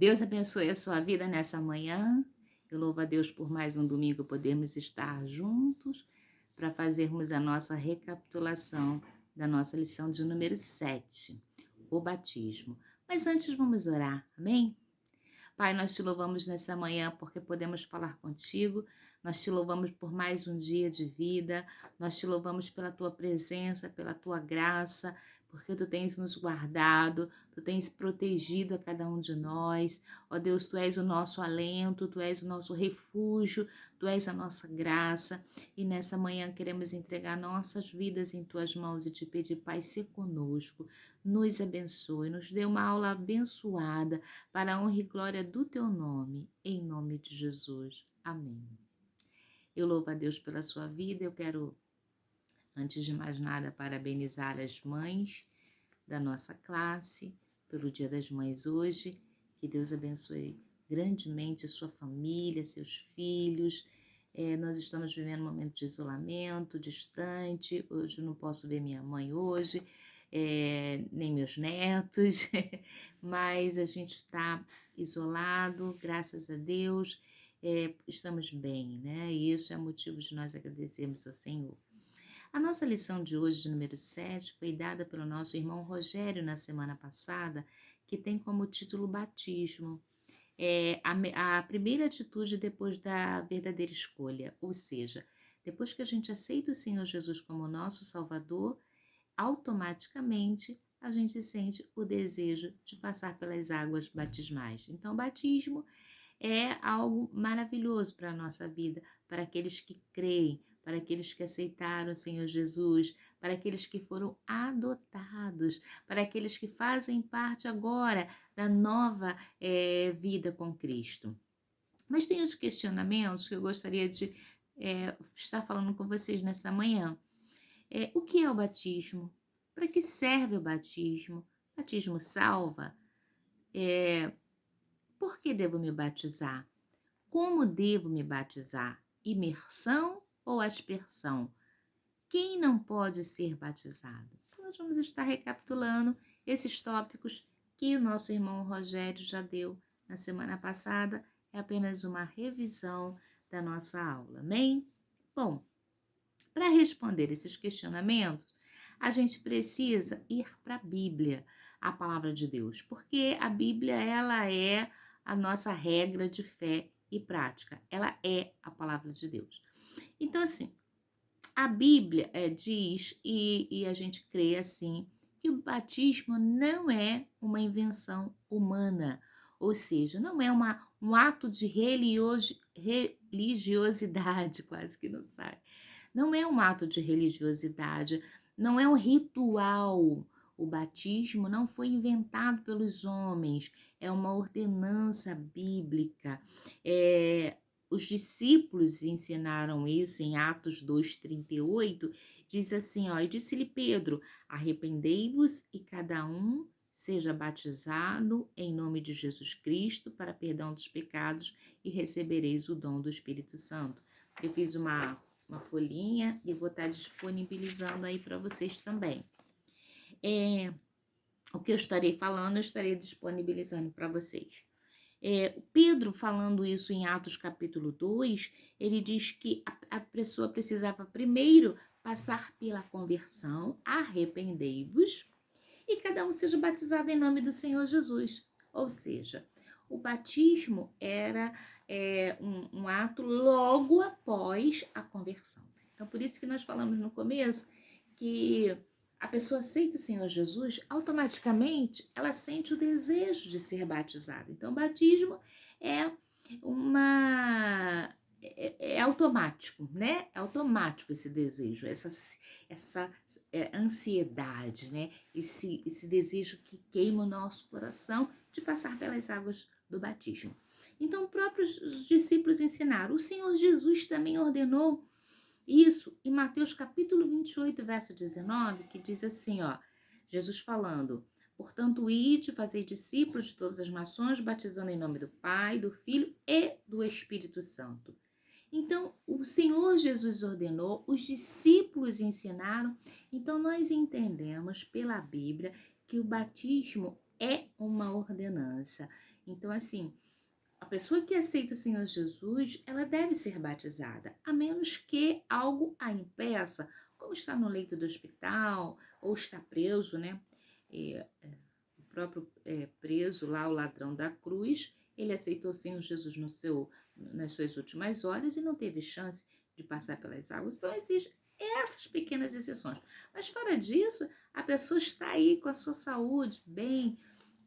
Deus abençoe a sua vida nessa manhã. Eu louvo a Deus por mais um domingo podermos estar juntos para fazermos a nossa recapitulação da nossa lição de número 7, o batismo. Mas antes vamos orar, amém? Pai, nós te louvamos nessa manhã porque podemos falar contigo, nós te louvamos por mais um dia de vida, nós te louvamos pela tua presença, pela tua graça, porque tu tens nos guardado, tu tens protegido a cada um de nós. Ó Deus, tu és o nosso alento, tu és o nosso refúgio, tu és a nossa graça. E nessa manhã queremos entregar nossas vidas em tuas mãos e te pedir, Pai, se conosco, nos abençoe, nos dê uma aula abençoada para a honra e glória do teu nome, em nome de Jesus. Amém. Eu louvo a Deus pela sua vida. Eu quero, antes de mais nada, parabenizar as mães da nossa classe pelo Dia das Mães hoje. Que Deus abençoe grandemente a sua família, seus filhos. Nós estamos vivendo um momento de isolamento, distante. Hoje eu não posso ver minha mãe hoje, nem meus netos, mas a gente está isolado, graças a Deus, estamos bem, né? E isso é motivo de nós agradecermos ao Senhor. A nossa lição de hoje, de número 7, foi dada pelo nosso irmão Rogério na semana passada, que tem como título Batismo. A primeira atitude depois da verdadeira escolha, ou seja, depois que a gente aceita o Senhor Jesus como nosso Salvador, automaticamente a gente sente o desejo de passar pelas águas batismais. Então, o batismo é algo maravilhoso para a nossa vida, para aqueles que creem, para aqueles que aceitaram o Senhor Jesus, para aqueles que foram adotados, para aqueles que fazem parte agora da nova vida com Cristo. Mas tem os questionamentos que eu gostaria de estar falando com vocês nessa manhã. O que é o batismo? Para que serve o batismo? O batismo salva? Por que devo me batizar? Como devo me batizar? Imersão ou aspersão? Quem não pode ser batizado? Então, nós vamos estar recapitulando esses tópicos que o nosso irmão Rogério já deu na semana passada. É apenas uma revisão da nossa aula, amém? Bom, para responder esses questionamentos, a gente precisa ir para a Bíblia, a palavra de Deus, porque a Bíblia ela é a nossa regra de fé e prática. Ela é a palavra de Deus. Então, assim, a Bíblia diz, e a gente crê assim, que o batismo não é uma invenção humana, ou seja, não é um ato de religiosidade, quase que não sai. Não é um ato de religiosidade, não é um ritual. O batismo não foi inventado pelos homens, é uma ordenança bíblica. Os discípulos ensinaram isso em Atos 2:38, diz assim, ó, e disse-lhe Pedro, arrependei-vos e cada um seja batizado em nome de Jesus Cristo para perdão dos pecados e recebereis o dom do Espírito Santo. Eu fiz uma folhinha e vou estar disponibilizando aí para vocês também. O que eu estarei falando, eu estarei disponibilizando para vocês. Pedro, falando isso em Atos capítulo 2, ele diz que a pessoa precisava primeiro passar pela conversão, arrependei-vos, e cada um seja batizado em nome do Senhor Jesus. Ou seja, o batismo era um ato logo após a conversão. Então, por isso que nós falamos no começo que a pessoa aceita o Senhor Jesus, automaticamente ela sente o desejo de ser batizada. Então, o batismo é é automático, né? É automático esse desejo, essa ansiedade, né? Esse desejo que queima o nosso coração de passar pelas águas do batismo. Então, próprios discípulos ensinaram. O Senhor Jesus também ordenou isso em Mateus capítulo 28, verso 19, que diz assim, ó, Jesus falando, portanto, ide, fazei discípulos de todas as nações, batizando em nome do Pai, do Filho e do Espírito Santo. Então, o Senhor Jesus ordenou, os discípulos ensinaram, então nós entendemos pela Bíblia que o batismo é uma ordenança. Então, assim, a pessoa que aceita o Senhor Jesus, ela deve ser batizada, a menos que algo a impeça, como está no leito do hospital, ou está preso, né? O próprio preso lá, o ladrão da cruz, ele aceitou o Senhor Jesus nas suas últimas horas e não teve chance de passar pelas águas. Então, existem essas pequenas exceções. Mas fora disso, a pessoa está aí com a sua saúde bem,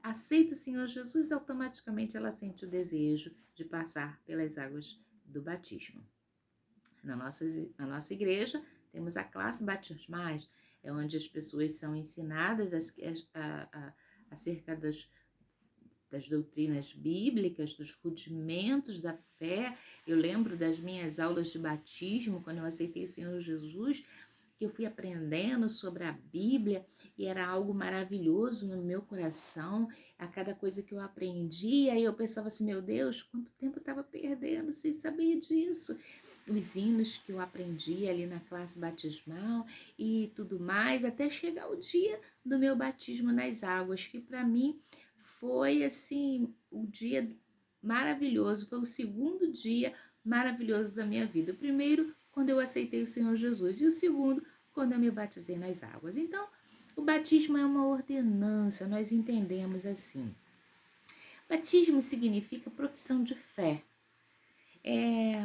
aceita o Senhor Jesus, automaticamente ela sente o desejo de passar pelas águas do batismo. Na nossa igreja, temos a classe batismais, é onde as pessoas são ensinadas acerca das doutrinas bíblicas, dos rudimentos da fé. Eu lembro das minhas aulas de batismo, quando eu aceitei o Senhor Jesus, que eu fui aprendendo sobre a Bíblia e era algo maravilhoso no meu coração. A cada coisa que eu aprendia, eu pensava assim, meu Deus, quanto tempo eu estava perdendo sem saber disso. Os hinos que eu aprendi ali na classe batismal e tudo mais, até chegar o dia do meu batismo nas águas, que para mim foi assim o dia maravilhoso, foi o segundo dia maravilhoso da minha vida. O primeiro, quando eu aceitei o Senhor Jesus, e o segundo, quando eu me batizei nas águas. Então, o batismo é uma ordenança, nós entendemos assim. Batismo significa profissão de fé.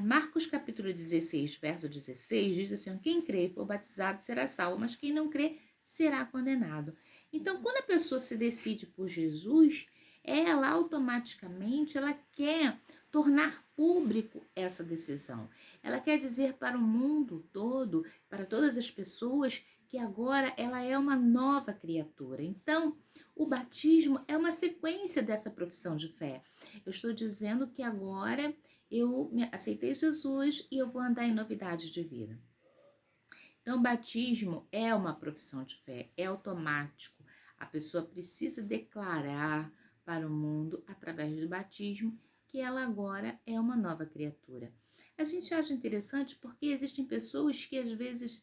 Marcos capítulo 16, verso 16, diz assim, quem crê e for batizado será salvo, mas quem não crê será condenado. Então, quando a pessoa se decide por Jesus, ela automaticamente ela quer tornar público essa decisão. Ela quer dizer para o mundo todo, para todas as pessoas, que agora ela é uma nova criatura. Então, o batismo é uma sequência dessa profissão de fé. Eu estou dizendo que agora eu aceitei Jesus e eu vou andar em novidade de vida. Então, o batismo é uma profissão de fé, é automático. A pessoa precisa declarar para o mundo, através do batismo, que ela agora é uma nova criatura. A gente acha interessante porque existem pessoas que às vezes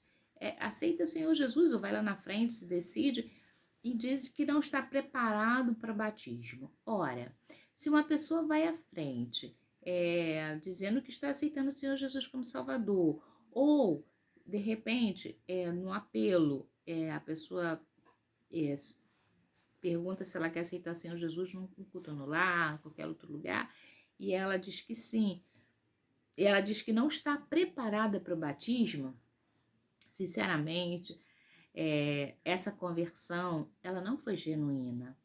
aceitam o Senhor Jesus ou vai lá na frente, se decide e diz que não está preparado para o batismo. Ora, se uma pessoa vai à frente dizendo que está aceitando o Senhor Jesus como Salvador, ou de repente, no apelo, a pessoa pergunta se ela quer aceitar o Senhor Jesus num culto no lar, em qualquer outro lugar, e ela diz que sim. E ela diz que não está preparada para o batismo. Sinceramente, essa conversão, ela não foi genuína.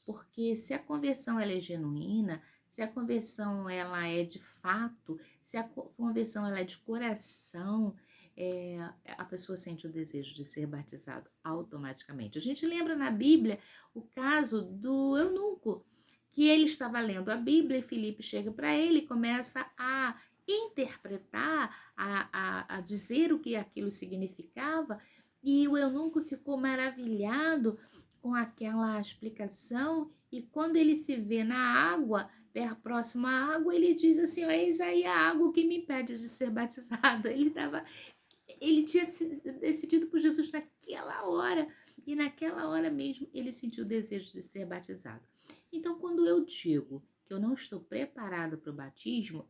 Porque se a conversão ela é genuína, se a conversão ela é de fato, se a conversão ela é de coração, a pessoa sente o desejo de ser batizado automaticamente. A gente lembra na Bíblia o caso do eunuco, que ele estava lendo a Bíblia e Filipe chega para ele e começa a interpretar, a dizer o que aquilo significava, e o eunuco ficou maravilhado com aquela explicação, e quando ele se vê na água, próximo à água, ele diz assim, eis aí a água que me impede de ser batizado. Ele tinha decidido por Jesus naquela hora, e naquela hora mesmo ele sentiu o desejo de ser batizado. Então, quando eu digo que eu não estou preparada para o batismo,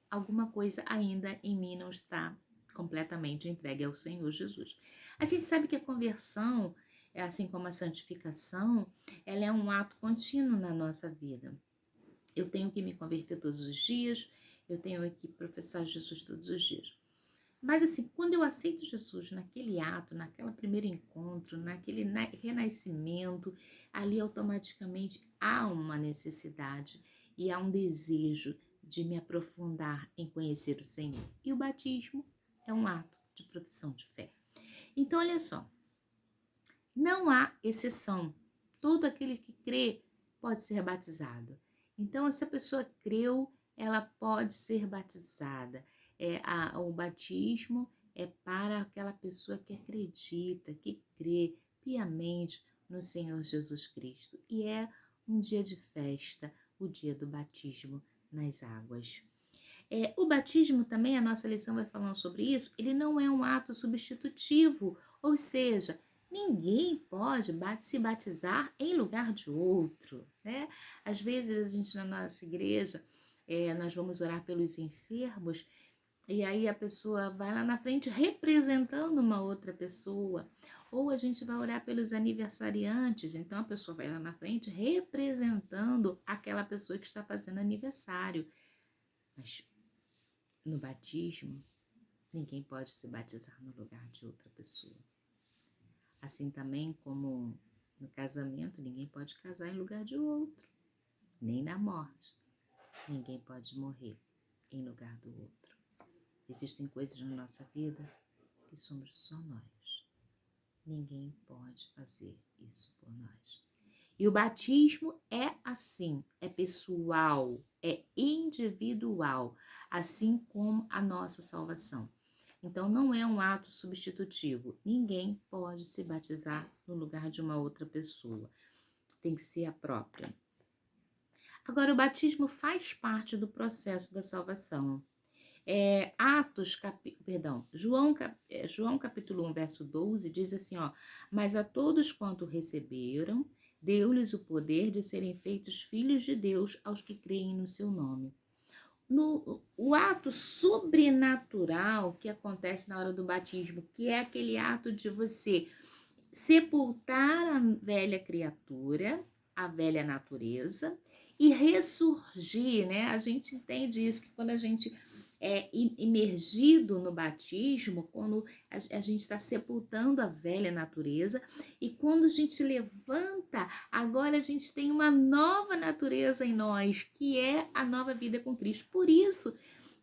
alguma coisa ainda em mim não está completamente entregue ao Senhor Jesus. A gente sabe que a conversão, assim como a santificação, ela é um ato contínuo na nossa vida. Eu tenho que me converter todos os dias, eu tenho que professar Jesus todos os dias. Mas assim, quando eu aceito Jesus naquele ato, naquele primeiro encontro, naquele renascimento, ali automaticamente há uma necessidade e há um desejo de me aprofundar em conhecer o Senhor. E o batismo é um ato de profissão de fé. Então, olha só, não há exceção. Todo aquele que crê pode ser batizado. Então, se a pessoa creu, ela pode ser batizada. O batismo é para aquela pessoa que acredita, que crê piamente no Senhor Jesus Cristo. E é um dia de festa, o dia do batismo nas águas. O batismo também, a nossa lição vai falando sobre isso, ele não é um ato substitutivo, ou seja, Ninguém pode se batizar em lugar de outro, né? Às vezes a gente na nossa igreja, nós vamos orar pelos enfermos e aí a pessoa vai lá na frente representando uma outra pessoa. Ou a gente vai orar pelos aniversariantes, então a pessoa vai lá na frente representando aquela pessoa que está fazendo aniversário. Mas no batismo, ninguém pode se batizar no lugar de outra pessoa. Assim também como no casamento, ninguém pode casar em lugar de outro. Nem na morte, ninguém pode morrer em lugar do outro. Existem coisas na nossa vida que somos só nós. Ninguém pode fazer isso por nós. E o batismo é assim, é pessoal, é individual, assim como a nossa salvação. Então, não é um ato substitutivo. Ninguém pode se batizar no lugar de uma outra pessoa. Tem que ser a própria. Agora, o batismo faz parte do processo da salvação. João capítulo 1, verso 12, diz assim, ó, mas a todos quanto receberam, deu-lhes o poder de serem feitos filhos de Deus aos que creem no seu nome. O ato sobrenatural que acontece na hora do batismo, que é aquele ato de você sepultar a velha criatura, a velha natureza, e ressurgir, né? A gente entende isso, que quando a gente é imergido no batismo, quando a gente está sepultando a velha natureza, e quando a gente levanta, agora a gente tem uma nova natureza em nós, que é a nova vida com Cristo. Por isso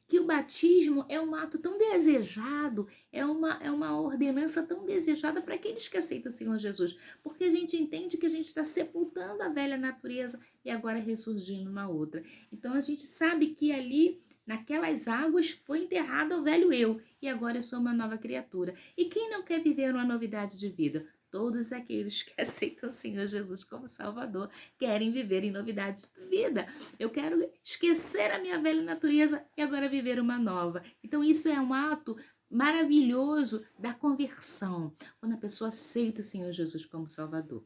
que o batismo é um ato tão desejado, é uma ordenança tão desejada para aqueles que aceitam o Senhor Jesus, porque a gente entende que a gente está sepultando a velha natureza e agora ressurgindo uma outra. Então a gente sabe que ali, naquelas águas, foi enterrado o velho eu, e agora eu sou uma nova criatura. E quem não quer viver uma novidade de vida? Todos aqueles que aceitam o Senhor Jesus como Salvador querem viver em novidades de vida. Eu quero esquecer a minha velha natureza e agora viver uma nova. Então isso é um ato maravilhoso da conversão, quando a pessoa aceita o Senhor Jesus como Salvador.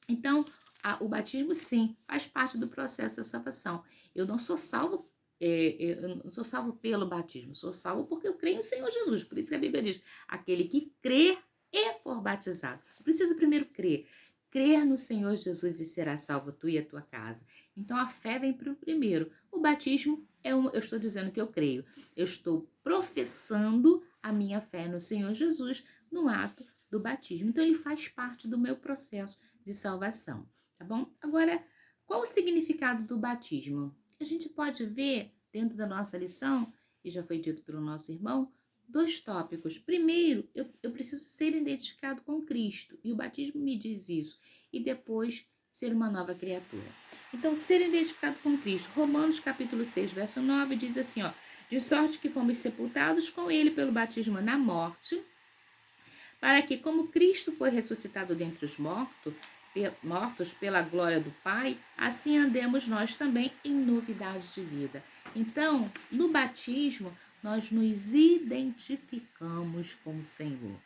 Então, o batismo, sim, faz parte do processo da salvação. Eu não sou salvo eu não sou salvo pelo batismo, sou salvo porque eu creio no Senhor Jesus. Por isso que a Bíblia diz, aquele que crê e for batizado. Eu preciso primeiro crer no Senhor Jesus e será salvo tu e a tua casa. Então a fé vem primeiro. O batismo eu estou dizendo que eu creio. Eu estou professando a minha fé no Senhor Jesus no ato do batismo. Então ele faz parte do meu processo de salvação, tá bom? Agora, qual o significado do batismo? A gente pode ver dentro da nossa lição, e já foi dito pelo nosso irmão, 2 tópicos. Primeiro, eu preciso ser identificado com Cristo, e o batismo me diz isso, e depois ser uma nova criatura. Então, ser identificado com Cristo. Romanos capítulo 6, verso 9, diz assim, ó, de sorte que fomos sepultados com ele pelo batismo na morte, para que, como Cristo foi ressuscitado dentre os mortos pela glória do Pai, assim andemos nós também em novidade de vida. Então, no batismo, nós nos identificamos com o Senhor.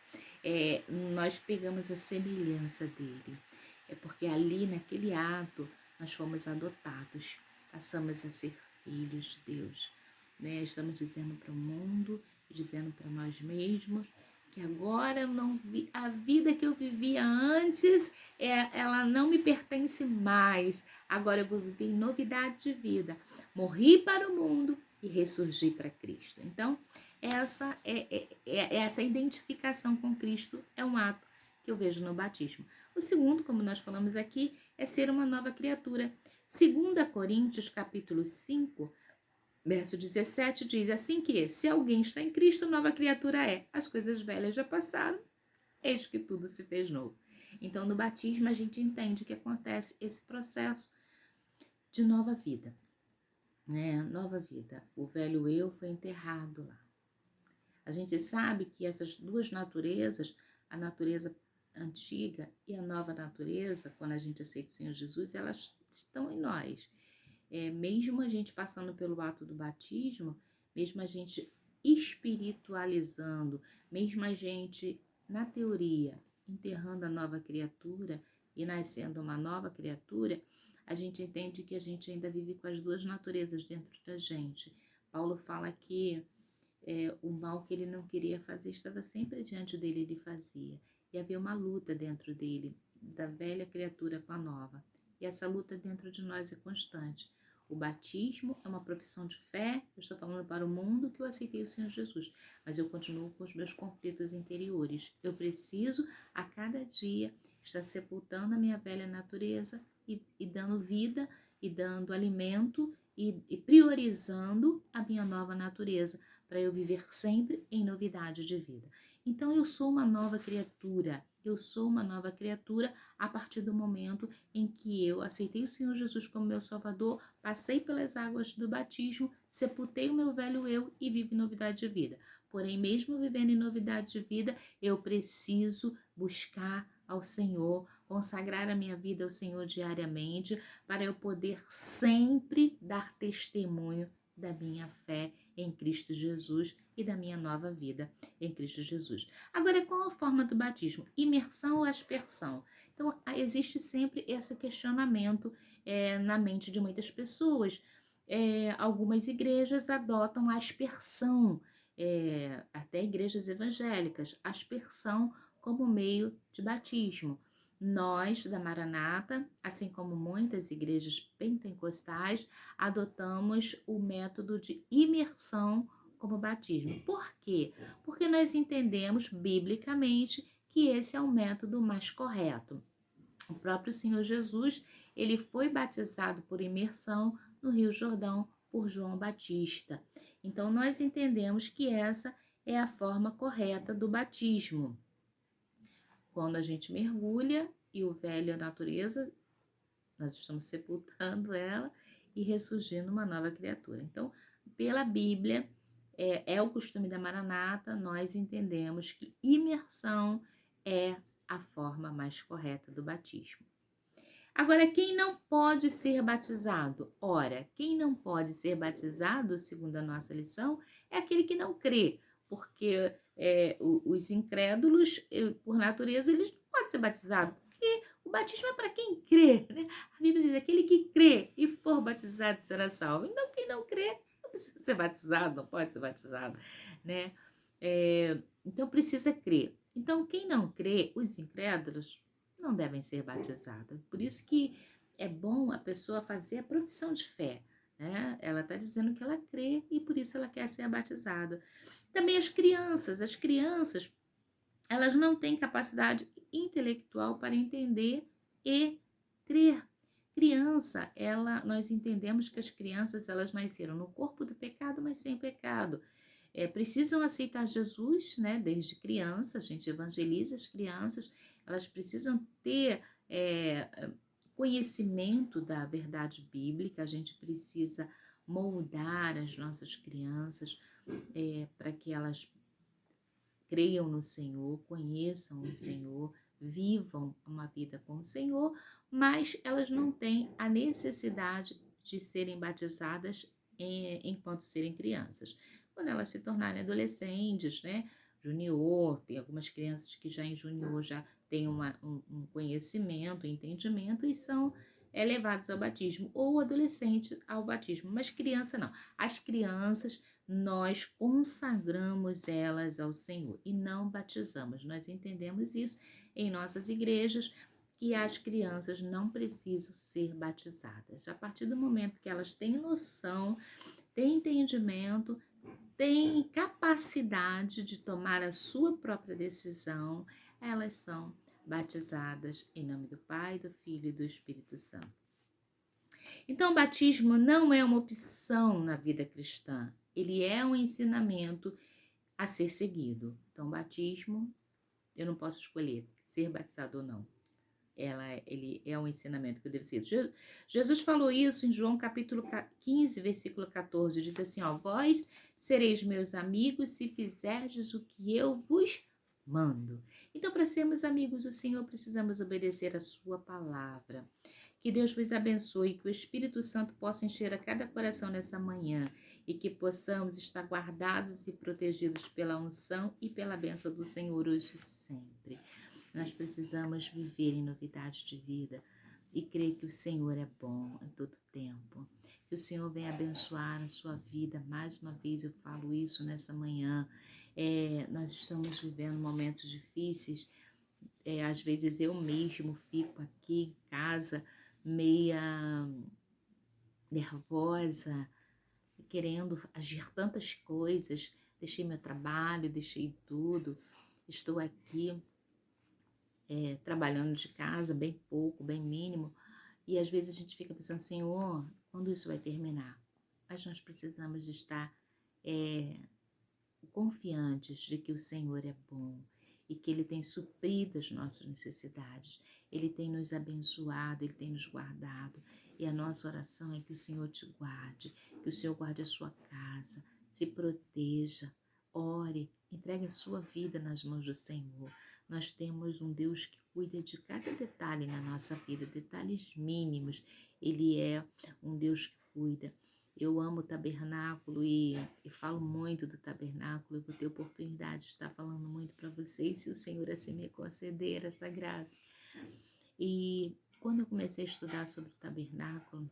Nós pegamos a semelhança dele. É porque ali, naquele ato, nós fomos adotados, passamos a ser filhos de Deus. Né? Estamos dizendo para o mundo, dizendo para nós mesmos, que agora eu não a vida que eu vivia antes, ela não me pertence mais. Agora eu vou viver em novidade de vida. Morri para o mundo e ressurgi para Cristo. Então, essa identificação com Cristo é um ato que eu vejo no batismo. O segundo, como nós falamos aqui, é ser uma nova criatura. 2 Coríntios, capítulo 5, verso 17 diz assim que, se alguém está em Cristo, nova criatura é. As coisas velhas já passaram, eis que tudo se fez novo. Então, no batismo, a gente entende que acontece esse processo de nova vida. Né? Nova vida. O velho eu foi enterrado lá. A gente sabe que essas duas naturezas, a natureza antiga e a nova natureza, quando a gente aceita o Senhor Jesus, elas estão em nós. Mesmo a gente passando pelo ato do batismo, mesmo a gente espiritualizando, mesmo a gente, na teoria, enterrando a nova criatura e nascendo uma nova criatura, a gente entende que a gente ainda vive com as duas naturezas dentro da gente. Paulo fala que o mal que ele não queria fazer estava sempre diante dele, ele fazia. E havia uma luta dentro dele, da velha criatura com a nova. E essa luta dentro de nós é constante. O batismo é uma profissão de fé. Eu estou falando para o mundo que eu aceitei o Senhor Jesus, mas eu continuo com os meus conflitos interiores. Eu preciso, a cada dia, estar sepultando a minha velha natureza e dando vida, e dando alimento, e priorizando a minha nova natureza, para eu viver sempre em novidade de vida. Então eu sou uma nova criatura. Eu sou uma nova criatura a partir do momento em que eu aceitei o Senhor Jesus como meu Salvador, passei pelas águas do batismo, sepultei o meu velho eu e vivo em novidade de vida. Porém, mesmo vivendo em novidade de vida, eu preciso buscar ao Senhor, consagrar a minha vida ao Senhor diariamente, para eu poder sempre dar testemunho da minha fé em Cristo Jesus e da minha nova vida em Cristo Jesus. Agora, qual a forma do batismo? Imersão ou aspersão? Então, existe sempre esse questionamento na mente de muitas pessoas. Algumas igrejas adotam a aspersão, até igrejas evangélicas, aspersão como meio de batismo. Nós, da Maranata, assim como muitas igrejas pentecostais, adotamos o método de imersão como batismo. Por quê? Porque nós entendemos biblicamente que esse é o método mais correto. O próprio Senhor Jesus, ele foi batizado por imersão no Rio Jordão por João Batista. Então, nós entendemos que essa é a forma correta do batismo. Quando a gente mergulha e o velho, a natureza, nós estamos sepultando ela e ressurgindo uma nova criatura. Então, pela Bíblia, é o costume da Maranata, nós entendemos que imersão é a forma mais correta do batismo. Agora, quem não pode ser batizado? Ora, quem não pode ser batizado, segundo a nossa lição, é aquele que não crê, porque os incrédulos, por natureza, eles não podem ser batizados, porque o batismo é para quem crê, né? A Bíblia diz, aquele que crê e for batizado será salvo. Então, quem não crê, não precisa ser batizado, não pode ser batizado, né? Então, precisa crer. Então, quem não crê, os incrédulos, não devem ser batizados. Por isso que é bom a pessoa fazer a profissão de fé, né? Ela está dizendo que ela crê e por isso ela quer ser batizada. Também as crianças, elas não têm capacidade intelectual para entender e crer. Criança, nós entendemos que as crianças, elas nasceram no corpo do pecado, mas sem pecado. Precisam aceitar Jesus, né? Desde criança, a gente evangeliza as crianças, elas precisam ter conhecimento da verdade bíblica, a gente precisa moldar as nossas crianças para que elas creiam no Senhor, conheçam o Senhor, vivam uma vida com o Senhor, mas elas não têm a necessidade de serem batizadas enquanto serem crianças. Quando elas se tornarem adolescentes, né? Junior, tem algumas crianças que já em junior já têm um conhecimento, um entendimento e são levados ao batismo, ou adolescente ao batismo, mas criança não. As crianças, nós consagramos elas ao Senhor e não batizamos. Nós entendemos isso em nossas igrejas, que as crianças não precisam ser batizadas. A partir do momento que elas têm noção, têm entendimento, têm capacidade de tomar a sua própria decisão, elas são batizadas em nome do Pai, do Filho e do Espírito Santo. Então, o batismo não é uma opção na vida cristã, ele é um ensinamento a ser seguido. Então, o batismo, eu não posso escolher ser batizado ou não. Ele é um ensinamento que eu devo seguir. Jesus falou isso em João capítulo 15, versículo 14, diz assim, vós sereis meus amigos se fizerdes o que eu vos mando. Então, para sermos amigos do Senhor, precisamos obedecer a sua palavra. Que Deus vos abençoe, que o Espírito Santo possa encher a cada coração nessa manhã e que possamos estar guardados e protegidos pela unção e pela bênção do Senhor hoje e sempre. Nós precisamos viver em novidade de vida e crer que o Senhor é bom em todo tempo. Que o Senhor venha abençoar a sua vida. Mais uma vez eu falo isso nessa manhã. Nós estamos vivendo momentos difíceis. Às vezes eu mesmo fico aqui em casa meia nervosa, querendo agir tantas coisas. Deixei meu trabalho, deixei tudo. Estou aqui trabalhando de casa, bem pouco, bem mínimo. E às vezes a gente fica pensando, Senhor, quando isso vai terminar? Mas nós precisamos estar confiantes de que o Senhor é bom e que Ele tem suprido as nossas necessidades. Ele tem nos abençoado, Ele tem nos guardado. E a nossa oração é que o Senhor te guarde, que o Senhor guarde a sua casa, se proteja, ore, entregue a sua vida nas mãos do Senhor. Nós temos um Deus que cuida de cada detalhe na nossa vida, detalhes mínimos. Ele é um Deus que cuida. Eu amo o tabernáculo e falo muito do tabernáculo. Eu vou ter oportunidade de estar falando muito para vocês, se o Senhor assim me conceder essa graça. E quando eu comecei a estudar sobre o tabernáculo,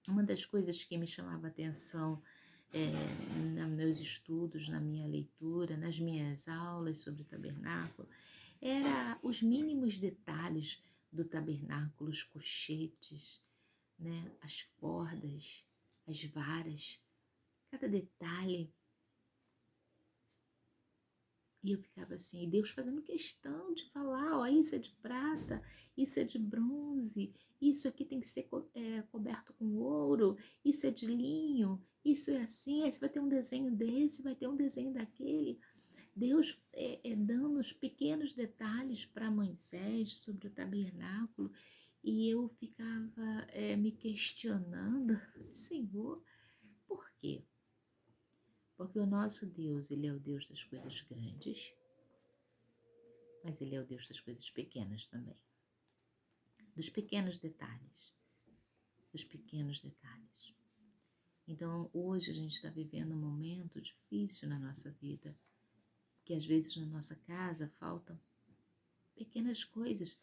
uma das coisas que me chamava a atenção nos meus estudos, na minha leitura, nas minhas aulas sobre o tabernáculo, era os mínimos detalhes do tabernáculo, os cochetes, né, as cordas, as varas, cada detalhe. E eu ficava assim, e Deus fazendo questão de falar, ó, isso é de prata, isso é de bronze, isso aqui tem que ser coberto com ouro, isso é de linho, isso é assim, aí você vai ter um desenho desse, vai ter um desenho daquele. Deus dando os pequenos detalhes para Moisés sobre o tabernáculo, e eu ficava me questionando, Senhor, por quê? Porque o nosso Deus, Ele é o Deus das coisas grandes, mas Ele é o Deus das coisas pequenas também. Dos pequenos detalhes. Dos pequenos detalhes. Então, hoje a gente está vivendo um momento difícil na nossa vida, que às vezes na nossa casa faltam pequenas coisas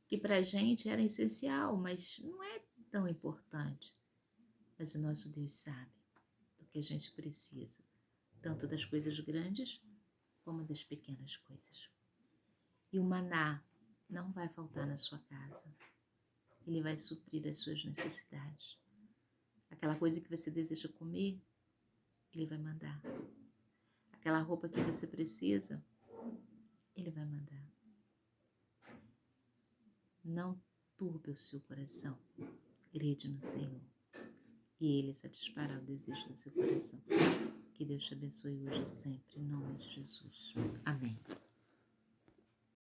que para a gente era essencial, mas não é tão importante. Mas o nosso Deus sabe do que a gente precisa, tanto das coisas grandes como das pequenas coisas. E o maná não vai faltar na sua casa. Ele vai suprir as suas necessidades. Aquela coisa que você deseja comer, Ele vai mandar. Aquela roupa que você precisa, Ele vai mandar. Não turbe o seu coração. Crede no Senhor. E Ele satisfará o desejo do seu coração. Que Deus te abençoe hoje e sempre, em nome de Jesus.